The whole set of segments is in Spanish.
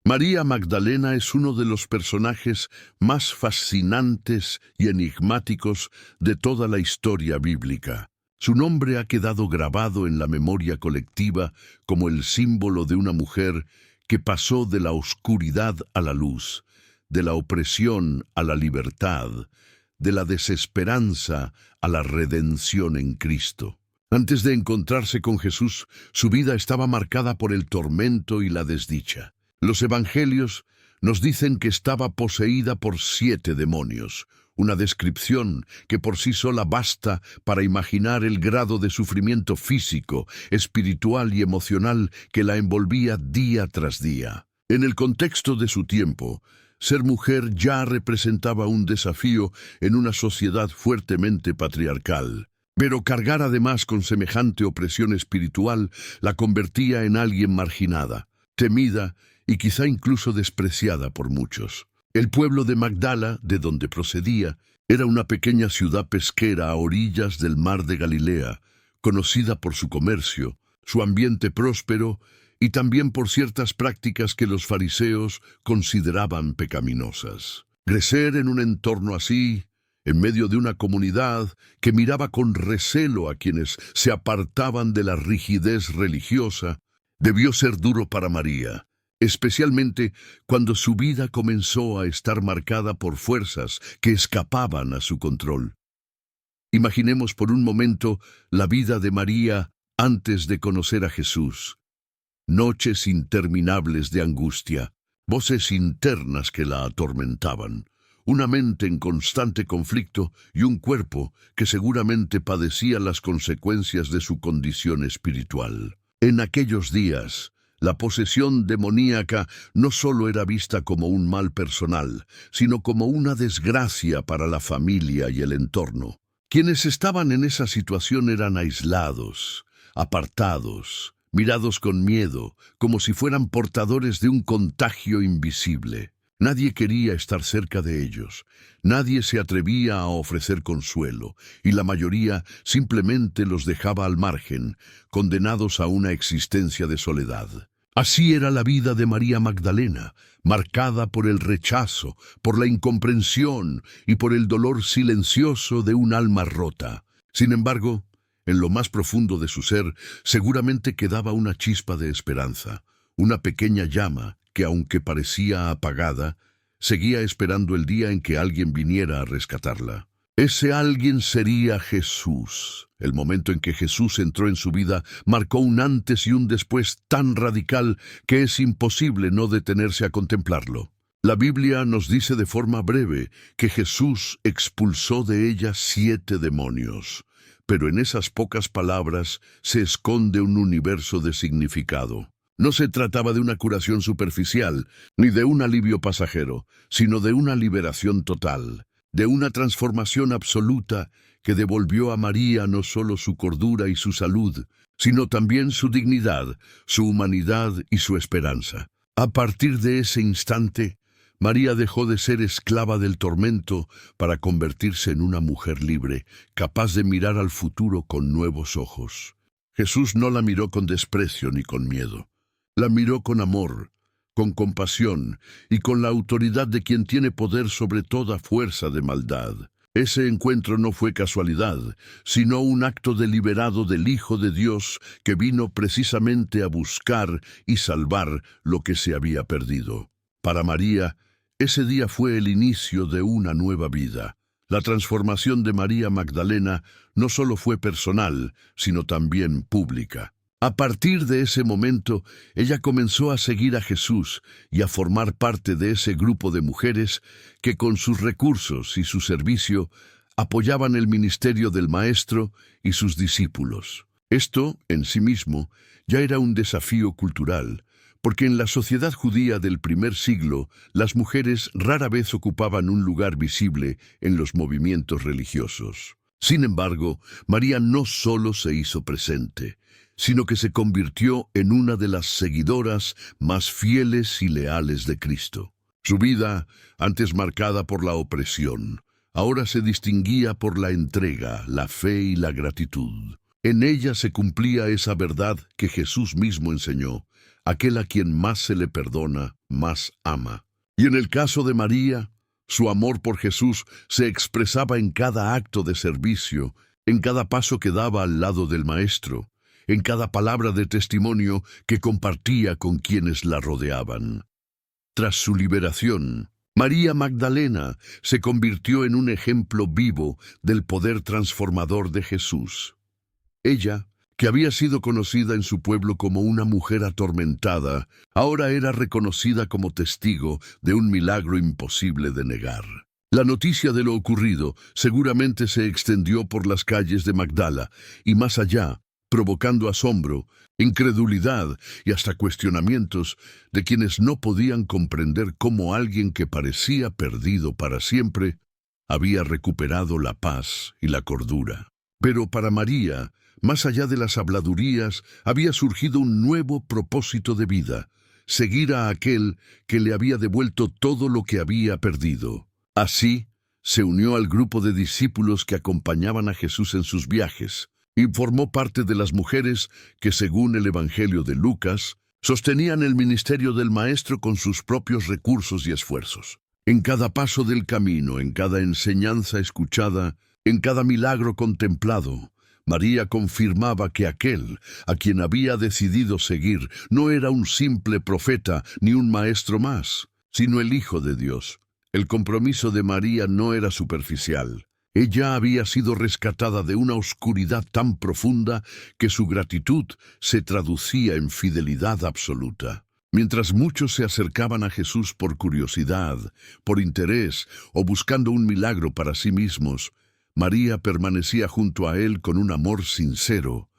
María Magdalena es uno de los personajes más fascinantes y enigmáticos de toda la historia bíblica. Su nombre ha quedado grabado en la memoria colectiva como el símbolo de una mujer que pasó de la oscuridad a la luz, de la opresión a la libertad, de la desesperanza a la redención en Cristo. Antes de encontrarse con Jesús, su vida estaba marcada por el tormento y la desdicha. Los evangelios nos dicen que estaba poseída por 7 demonios, una descripción que por sí sola basta para imaginar el grado de sufrimiento físico, espiritual y emocional que la envolvía día tras día. En el contexto de su tiempo, ser mujer ya representaba un desafío en una sociedad fuertemente patriarcal. Pero cargar además con semejante opresión espiritual la convertía en alguien marginada, temida y quizá incluso despreciada por muchos. El pueblo de Magdala, de donde procedía, era una pequeña ciudad pesquera a orillas del mar de Galilea, conocida por su comercio, su ambiente próspero y también por ciertas prácticas que los fariseos consideraban pecaminosas. Crecer en un entorno así, en medio de una comunidad que miraba con recelo a quienes se apartaban de la rigidez religiosa, debió ser duro para María, especialmente cuando su vida comenzó a estar marcada por fuerzas que escapaban a su control. Imaginemos por un momento la vida de María antes de conocer a Jesús. Noches interminables de angustia, voces internas que la atormentaban, una mente en constante conflicto y un cuerpo que seguramente padecía las consecuencias de su condición espiritual. En aquellos días, la posesión demoníaca no solo era vista como un mal personal, sino como una desgracia para la familia y el entorno. Quienes estaban en esa situación eran aislados, apartados, mirados con miedo, como si fueran portadores de un contagio invisible. Nadie quería estar cerca de ellos, nadie se atrevía a ofrecer consuelo, y la mayoría simplemente los dejaba al margen, condenados a una existencia de soledad. Así era la vida de María Magdalena, marcada por el rechazo, por la incomprensión y por el dolor silencioso de un alma rota. Sin embargo, en lo más profundo de su ser, seguramente quedaba una chispa de esperanza, una pequeña llama que, aunque parecía apagada, seguía esperando el día en que alguien viniera a rescatarla. Ese alguien sería Jesús. El momento en que Jesús entró en su vida marcó un antes y un después tan radical que es imposible no detenerse a contemplarlo. La Biblia nos dice de forma breve que Jesús expulsó de ella 7 demonios, pero en esas pocas palabras se esconde un universo de significado. No se trataba de una curación superficial, ni de un alivio pasajero, sino de una liberación total, de una transformación absoluta que devolvió a María no solo su cordura y su salud, sino también su dignidad, su humanidad y su esperanza. A partir de ese instante, María dejó de ser esclava del tormento para convertirse en una mujer libre, capaz de mirar al futuro con nuevos ojos. Jesús no la miró con desprecio ni con miedo. La miró con amor, con compasión y con la autoridad de quien tiene poder sobre toda fuerza de maldad. Ese encuentro no fue casualidad, sino un acto deliberado del Hijo de Dios que vino precisamente a buscar y salvar lo que se había perdido. Para María, ese día fue el inicio de una nueva vida. La transformación de María Magdalena no solo fue personal, sino también pública. A partir de ese momento, ella comenzó a seguir a Jesús y a formar parte de ese grupo de mujeres que con sus recursos y su servicio apoyaban el ministerio del Maestro y sus discípulos. Esto, en sí mismo, ya era un desafío cultural, porque en la sociedad judía del primer siglo, las mujeres rara vez ocupaban un lugar visible en los movimientos religiosos. Sin embargo, María no solo se hizo presente, sino que se convirtió en una de las seguidoras más fieles y leales de Cristo. Su vida, antes marcada por la opresión, ahora se distinguía por la entrega, la fe y la gratitud. En ella se cumplía esa verdad que Jesús mismo enseñó: aquel a quien más se le perdona, más ama. Y en el caso de María, su amor por Jesús se expresaba en cada acto de servicio, en cada paso que daba al lado del Maestro, en cada palabra de testimonio que compartía con quienes la rodeaban. Tras su liberación, María Magdalena se convirtió en un ejemplo vivo del poder transformador de Jesús. Ella, que había sido conocida en su pueblo como una mujer atormentada, ahora era reconocida como testigo de un milagro imposible de negar. La noticia de lo ocurrido seguramente se extendió por las calles de Magdala y más allá, provocando asombro, incredulidad y hasta cuestionamientos de quienes no podían comprender cómo alguien que parecía perdido para siempre había recuperado la paz y la cordura. Pero para María, más allá de las habladurías, había surgido un nuevo propósito de vida: seguir a aquel que le había devuelto todo lo que había perdido. Así, se unió al grupo de discípulos que acompañaban a Jesús en sus viajes, y formó parte de las mujeres que, según el Evangelio de Lucas, sostenían el ministerio del Maestro con sus propios recursos y esfuerzos. En cada paso del camino, en cada enseñanza escuchada, en cada milagro contemplado, María confirmaba que aquel a quien había decidido seguir no era un simple profeta ni un maestro más, sino el Hijo de Dios. El compromiso de María no era superficial. Ella había sido rescatada de una oscuridad tan profunda que su gratitud se traducía en fidelidad absoluta. Mientras muchos se acercaban a Jesús por curiosidad, por interés o buscando un milagro para sí mismos, María permanecía junto a él con un amor sincero,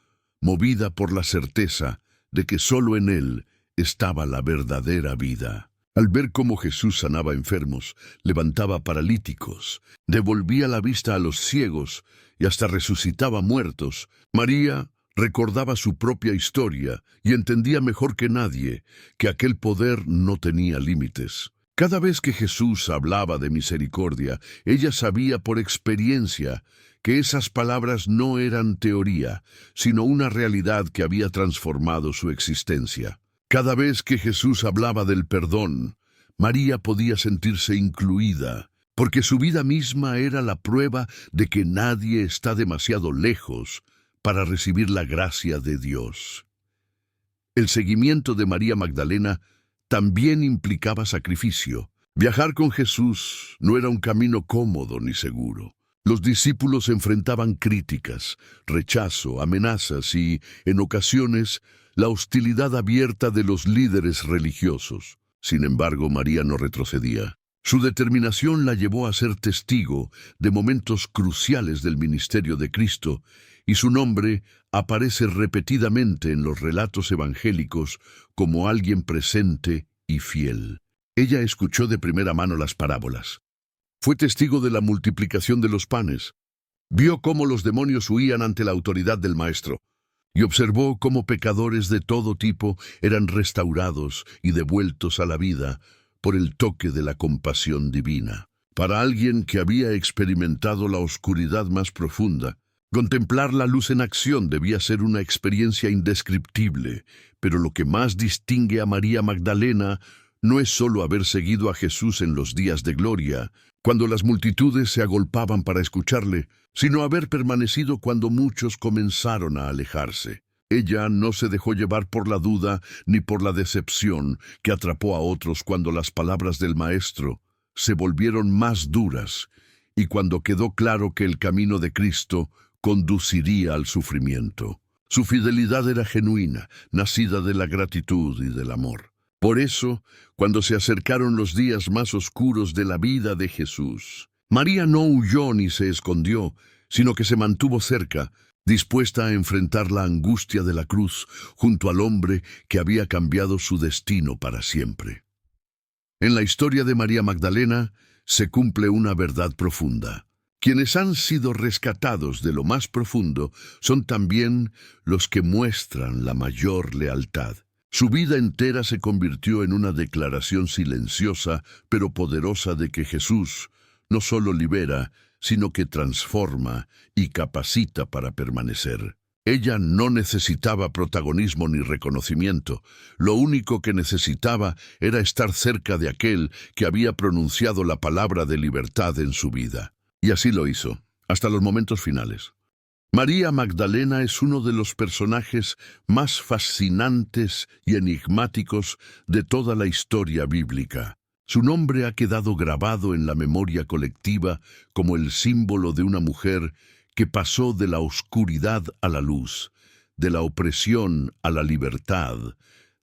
movida por la certeza de que solo en él estaba la verdadera vida. Al ver cómo Jesús sanaba enfermos, levantaba paralíticos, devolvía la vista a los ciegos y hasta resucitaba muertos, María recordaba su propia historia y entendía mejor que nadie que aquel poder no tenía límites. Cada vez que Jesús hablaba de misericordia, ella sabía por experiencia que esas palabras no eran teoría, sino una realidad que había transformado su existencia. Cada vez que Jesús hablaba del perdón, María podía sentirse incluida, porque su vida misma era la prueba de que nadie está demasiado lejos para recibir la gracia de Dios. El seguimiento de María Magdalena también implicaba sacrificio. Viajar con Jesús no era un camino cómodo ni seguro. Los discípulos enfrentaban críticas, rechazo, amenazas y, en ocasiones, la hostilidad abierta de los líderes religiosos. Sin embargo, María no retrocedía. Su determinación la llevó a ser testigo de momentos cruciales del ministerio de Cristo, y su nombre aparece repetidamente en los relatos evangélicos como alguien presente y fiel. Ella escuchó de primera mano las parábolas. Fue testigo de la multiplicación de los panes. Vio cómo los demonios huían ante la autoridad del Maestro, y observó cómo pecadores de todo tipo eran restaurados y devueltos a la vida por el toque de la compasión divina. Para alguien que había experimentado la oscuridad más profunda, contemplar la luz en acción debía ser una experiencia indescriptible, pero lo que más distingue a María Magdalena no es solo haber seguido a Jesús en los días de gloria, cuando las multitudes se agolpaban para escucharle, sino haber permanecido cuando muchos comenzaron a alejarse. Ella no se dejó llevar por la duda ni por la decepción que atrapó a otros cuando las palabras del Maestro se volvieron más duras y cuando quedó claro que el camino de Cristo conduciría al sufrimiento. Su fidelidad era genuina, nacida de la gratitud y del amor. Por eso, cuando se acercaron los días más oscuros de la vida de Jesús, María no huyó ni se escondió, sino que se mantuvo cerca, dispuesta a enfrentar la angustia de la cruz junto al hombre que había cambiado su destino para siempre. En la historia de María Magdalena se cumple una verdad profunda. Quienes han sido rescatados de lo más profundo son también los que muestran la mayor lealtad. Su vida entera se convirtió en una declaración silenciosa pero poderosa de que Jesús no solo libera, sino que transforma y capacita para permanecer. Ella no necesitaba protagonismo ni reconocimiento. Lo único que necesitaba era estar cerca de aquel que había pronunciado la palabra de libertad en su vida. Y así lo hizo, hasta los momentos finales. María Magdalena es uno de los personajes más fascinantes y enigmáticos de toda la historia bíblica. Su nombre ha quedado grabado en la memoria colectiva como el símbolo de una mujer que pasó de la oscuridad a la luz, de la opresión a la libertad,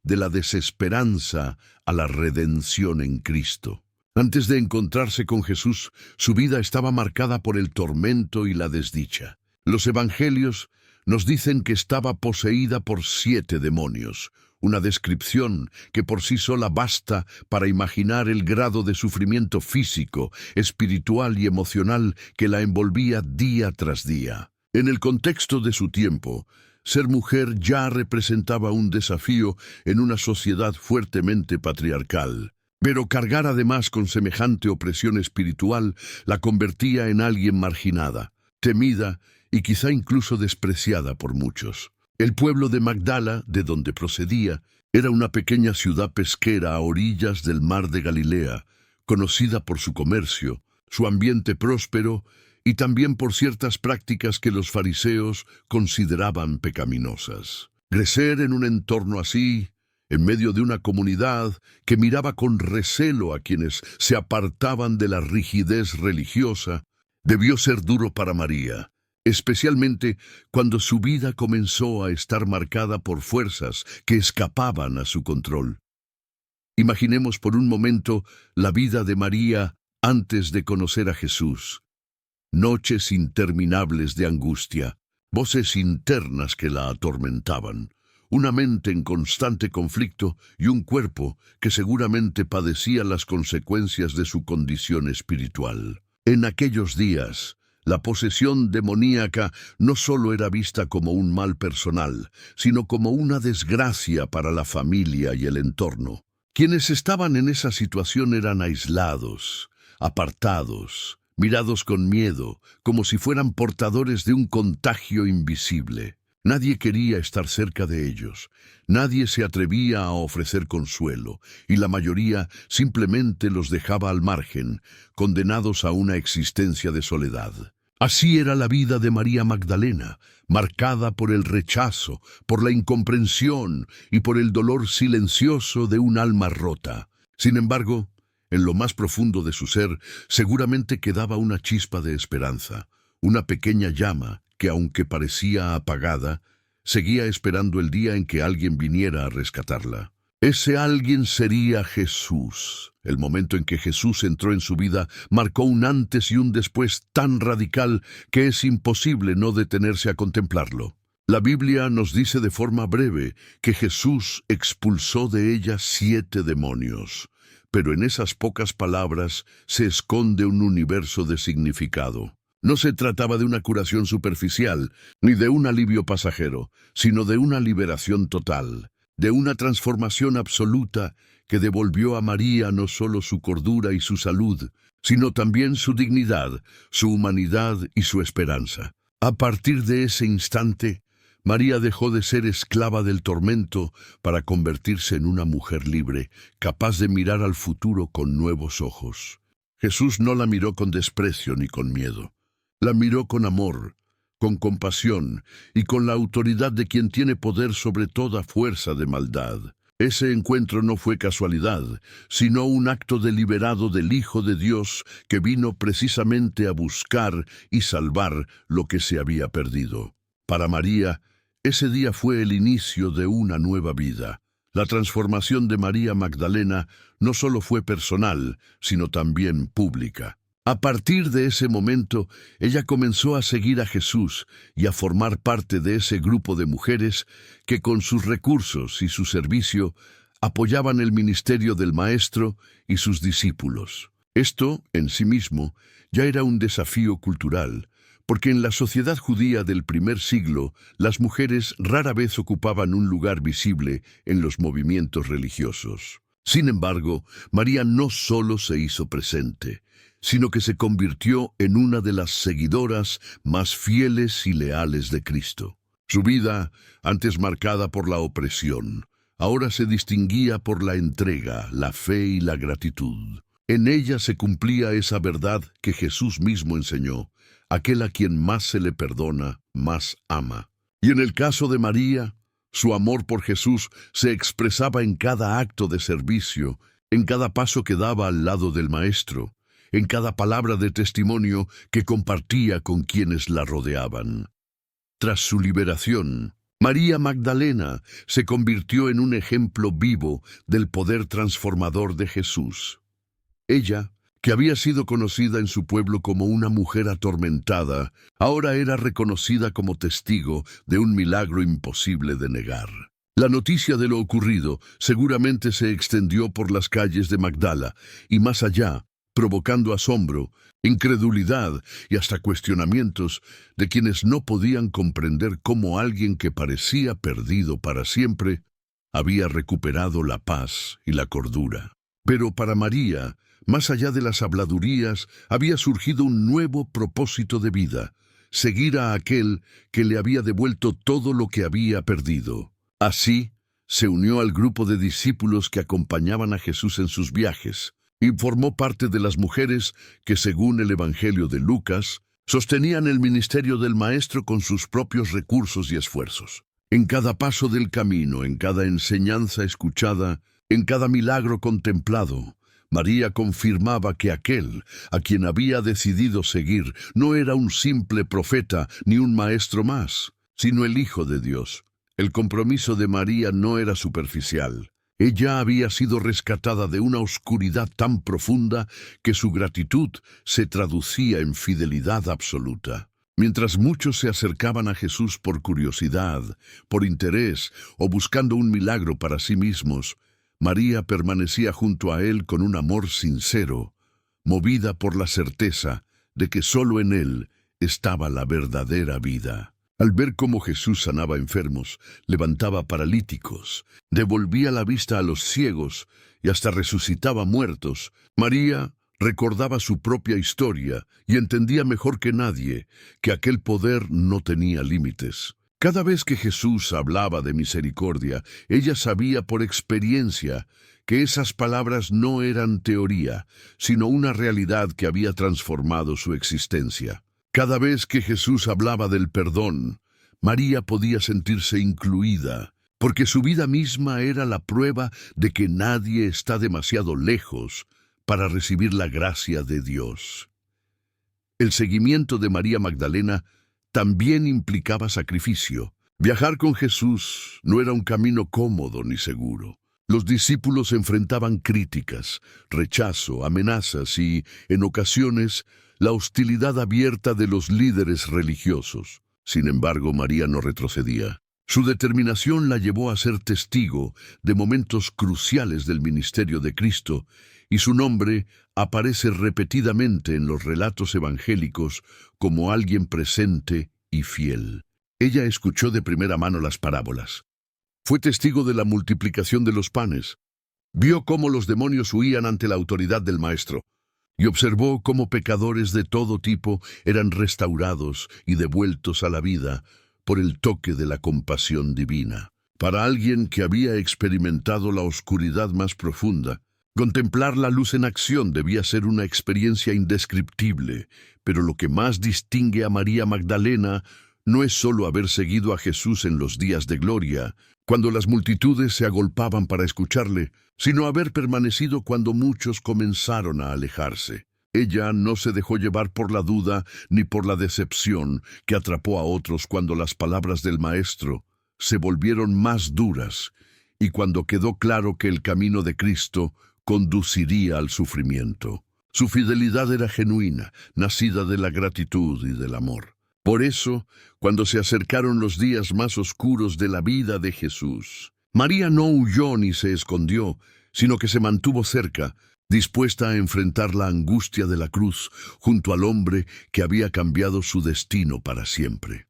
de la desesperanza a la redención en Cristo. Antes de encontrarse con Jesús, su vida estaba marcada por el tormento y la desdicha. Los evangelios nos dicen que estaba poseída por 7 demonios, una descripción que por sí sola basta para imaginar el grado de sufrimiento físico, espiritual y emocional que la envolvía día tras día. En el contexto de su tiempo, ser mujer ya representaba un desafío en una sociedad fuertemente patriarcal. Pero cargar además con semejante opresión espiritual la convertía en alguien marginada, temida y quizá incluso despreciada por muchos. El pueblo de Magdala, de donde procedía, era una pequeña ciudad pesquera a orillas del mar de Galilea, conocida por su comercio, su ambiente próspero y también por ciertas prácticas que los fariseos consideraban pecaminosas. Crecer en un entorno así, en medio de una comunidad que miraba con recelo a quienes se apartaban de la rigidez religiosa, debió ser duro para María, especialmente cuando su vida comenzó a estar marcada por fuerzas que escapaban a su control. Imaginemos por un momento la vida de María antes de conocer a Jesús. Noches interminables de angustia, voces internas que la atormentaban, una mente en constante conflicto y un cuerpo que seguramente padecía las consecuencias de su condición espiritual. En aquellos días, la posesión demoníaca no solo era vista como un mal personal, sino como una desgracia para la familia y el entorno. Quienes estaban en esa situación eran aislados, apartados, mirados con miedo, como si fueran portadores de un contagio invisible. Nadie quería estar cerca de ellos, nadie se atrevía a ofrecer consuelo, y la mayoría simplemente los dejaba al margen, condenados a una existencia de soledad. Así era la vida de María Magdalena, marcada por el rechazo, por la incomprensión y por el dolor silencioso de un alma rota. Sin embargo, en lo más profundo de su ser, seguramente quedaba una chispa de esperanza, una pequeña llama que, aunque parecía apagada, seguía esperando el día en que alguien viniera a rescatarla. Ese alguien sería Jesús. El momento en que Jesús entró en su vida marcó un antes y un después tan radical que es imposible no detenerse a contemplarlo. La Biblia nos dice de forma breve que Jesús expulsó de ella 7 demonios, pero en esas pocas palabras se esconde un universo de significado. No se trataba de una curación superficial, ni de un alivio pasajero, sino de una liberación total, de una transformación absoluta que devolvió a María no solo su cordura y su salud, sino también su dignidad, su humanidad y su esperanza. A partir de ese instante, María dejó de ser esclava del tormento para convertirse en una mujer libre, capaz de mirar al futuro con nuevos ojos. Jesús no la miró con desprecio ni con miedo. La miró con amor, con compasión y con la autoridad de quien tiene poder sobre toda fuerza de maldad. Ese encuentro no fue casualidad, sino un acto deliberado del Hijo de Dios que vino precisamente a buscar y salvar lo que se había perdido. Para María, ese día fue el inicio de una nueva vida. La transformación de María Magdalena no solo fue personal, sino también pública. A partir de ese momento, ella comenzó a seguir a Jesús y a formar parte de ese grupo de mujeres que con sus recursos y su servicio apoyaban el ministerio del Maestro y sus discípulos. Esto, en sí mismo, ya era un desafío cultural, porque en la sociedad judía del primer siglo, las mujeres rara vez ocupaban un lugar visible en los movimientos religiosos. Sin embargo, María no solo se hizo presente, sino que se convirtió en una de las seguidoras más fieles y leales de Cristo. Su vida, antes marcada por la opresión, ahora se distinguía por la entrega, la fe y la gratitud. En ella se cumplía esa verdad que Jesús mismo enseñó: aquel a quien más se le perdona, más ama. Y en el caso de María, su amor por Jesús se expresaba en cada acto de servicio, en cada paso que daba al lado del Maestro, en cada palabra de testimonio que compartía con quienes la rodeaban. Tras su liberación, María Magdalena se convirtió en un ejemplo vivo del poder transformador de Jesús. Ella, que había sido conocida en su pueblo como una mujer atormentada, ahora era reconocida como testigo de un milagro imposible de negar. La noticia de lo ocurrido seguramente se extendió por las calles de Magdala y más allá, provocando asombro, incredulidad y hasta cuestionamientos de quienes no podían comprender cómo alguien que parecía perdido para siempre había recuperado la paz y la cordura. Pero para María, más allá de las habladurías, había surgido un nuevo propósito de vida: seguir a aquel que le había devuelto todo lo que había perdido. Así, se unió al grupo de discípulos que acompañaban a Jesús en sus viajes, y formó parte de las mujeres que, según el Evangelio de Lucas, sostenían el ministerio del Maestro con sus propios recursos y esfuerzos. En cada paso del camino, en cada enseñanza escuchada, en cada milagro contemplado, María confirmaba que aquel a quien había decidido seguir no era un simple profeta ni un maestro más, sino el Hijo de Dios. El compromiso de María no era superficial. Ella había sido rescatada de una oscuridad tan profunda que su gratitud se traducía en fidelidad absoluta. Mientras muchos se acercaban a Jesús por curiosidad, por interés o buscando un milagro para sí mismos, María permanecía junto a él con un amor sincero, movida por la certeza de que solo en él estaba la verdadera vida. Al ver cómo Jesús sanaba enfermos, levantaba paralíticos, devolvía la vista a los ciegos y hasta resucitaba muertos, María recordaba su propia historia y entendía mejor que nadie que aquel poder no tenía límites. Cada vez que Jesús hablaba de misericordia, ella sabía por experiencia que esas palabras no eran teoría, sino una realidad que había transformado su existencia. Cada vez que Jesús hablaba del perdón, María podía sentirse incluida, porque su vida misma era la prueba de que nadie está demasiado lejos para recibir la gracia de Dios. El seguimiento de María Magdalena también implicaba sacrificio. Viajar con Jesús no era un camino cómodo ni seguro. Los discípulos enfrentaban críticas, rechazo, amenazas y, en ocasiones, la hostilidad abierta de los líderes religiosos. Sin embargo, María no retrocedía. Su determinación la llevó a ser testigo de momentos cruciales del ministerio de Cristo, y su nombre aparece repetidamente en los relatos evangélicos como alguien presente y fiel. Ella escuchó de primera mano las parábolas. Fue testigo de la multiplicación de los panes. Vio cómo los demonios huían ante la autoridad del Maestro, y observó cómo pecadores de todo tipo eran restaurados y devueltos a la vida por el toque de la compasión divina. Para alguien que había experimentado la oscuridad más profunda, contemplar la luz en acción debía ser una experiencia indescriptible, pero lo que más distingue a María Magdalena no es solo haber seguido a Jesús en los días de gloria, cuando las multitudes se agolpaban para escucharle, sino haber permanecido cuando muchos comenzaron a alejarse. Ella no se dejó llevar por la duda ni por la decepción que atrapó a otros cuando las palabras del Maestro se volvieron más duras y cuando quedó claro que el camino de Cristo conduciría al sufrimiento. Su fidelidad era genuina, nacida de la gratitud y del amor. Por eso, cuando se acercaron los días más oscuros de la vida de Jesús, María no huyó ni se escondió, sino que se mantuvo cerca, dispuesta a enfrentar la angustia de la cruz junto al hombre que había cambiado su destino para siempre.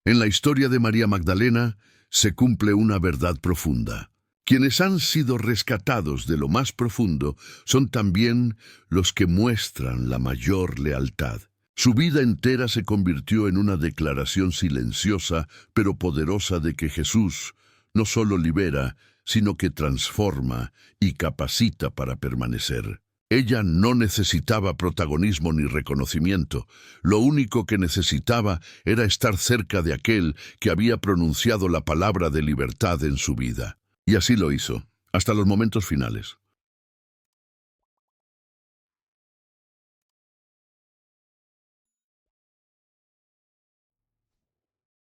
En la historia de María Magdalena se cumple una verdad profunda. Quienes han sido rescatados de lo más profundo son también los que muestran la mayor lealtad. Su vida entera se convirtió en una declaración silenciosa pero poderosa de que Jesús no solo libera, sino que transforma y capacita para permanecer. Ella no necesitaba protagonismo ni reconocimiento. Lo único que necesitaba era estar cerca de aquel que había pronunciado la palabra de libertad en su vida. Y así lo hizo, hasta los momentos finales.